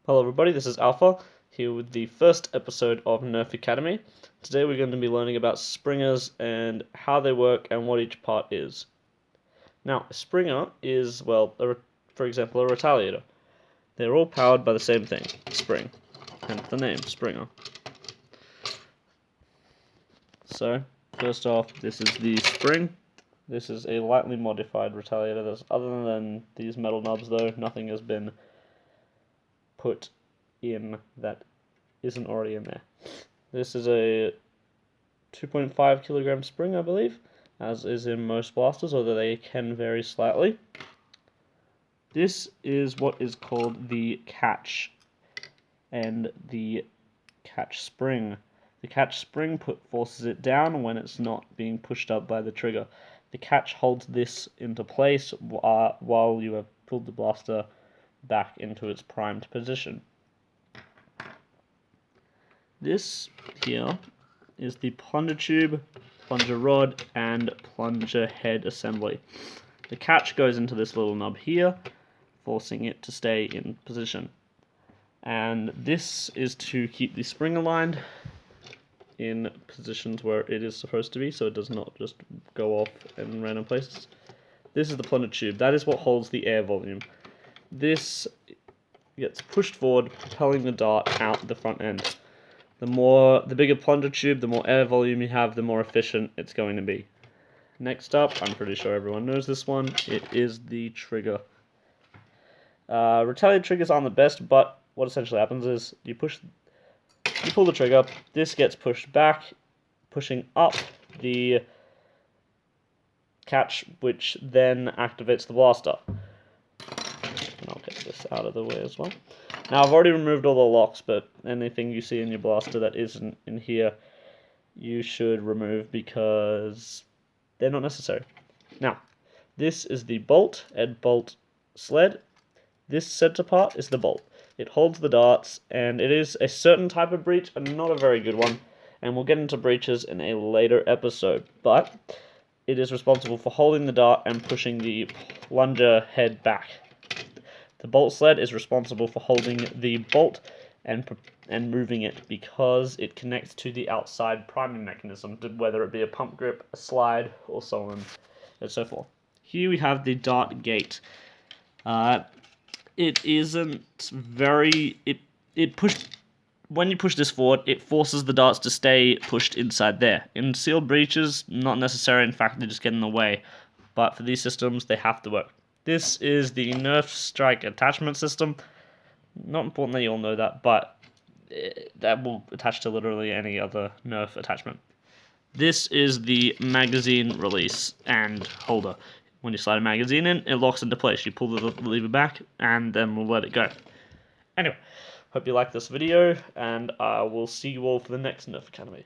Hello everybody, this is Alpha, here with the first episode of Nerf Academy. Today we're going to be learning about springers and how they work and what each part is. Now, a springer is, well, for example, a retaliator. They're all powered by the same thing, spring, hence the name, springer. So, first off, this is the spring. This is a lightly modified retaliator. Other than these metal nubs though, nothing has been put in that isn't already in there. This is a 2.5 kilogram spring, I believe, as is in most blasters, although they can vary slightly. This is what is called the catch and the catch spring. The catch spring forces it down when it's not being pushed up by the trigger. The catch holds this into place while you have pulled the blaster back into its primed position. This here is the plunger tube, plunger rod, and plunger head assembly. The catch goes into this little nub here, forcing it to stay in position. And this is to keep the spring aligned in positions where it is supposed to be, so it does not just go off in random places. This is the plunger tube. That is what holds the air volume. This gets pushed forward, propelling the dart out the front end. The bigger plunger tube, the more air volume you have, the more efficient it's going to be. Next up, I'm pretty sure everyone knows this one, it is the trigger. Retaliator triggers aren't the best, but what essentially happens is you pull the trigger, this gets pushed back, pushing up the catch, which then activates the blaster. And I'll get this out of the way as well. Now, I've already removed all the locks, but anything you see in your blaster that isn't in here, you should remove because they're not necessary. Now, this is the bolt and bolt sled. This center part is the bolt. It holds the darts, and it is a certain type of breech, and not a very good one. And we'll get into breeches in a later episode, but it is responsible for holding the dart and pushing the plunger head back. The bolt sled is responsible for holding the bolt and moving it because it connects to the outside priming mechanism, whether it be a pump grip, a slide, or so on and so forth. Here we have the dart gate. It isn't very... When you push this forward, it forces the darts to stay pushed inside there. In sealed breeches, not necessary, in fact, they just get in the way. But for these systems, they have to work. This is the Nerf strike attachment system. Not important that you all know that, but that will attach to literally any other Nerf attachment. This is the magazine release and holder. When you slide a magazine in, it locks into place. You pull the lever back, and then we'll let it go. Anyway, hope you like this video, and I will see you all for the next Nerf Academy.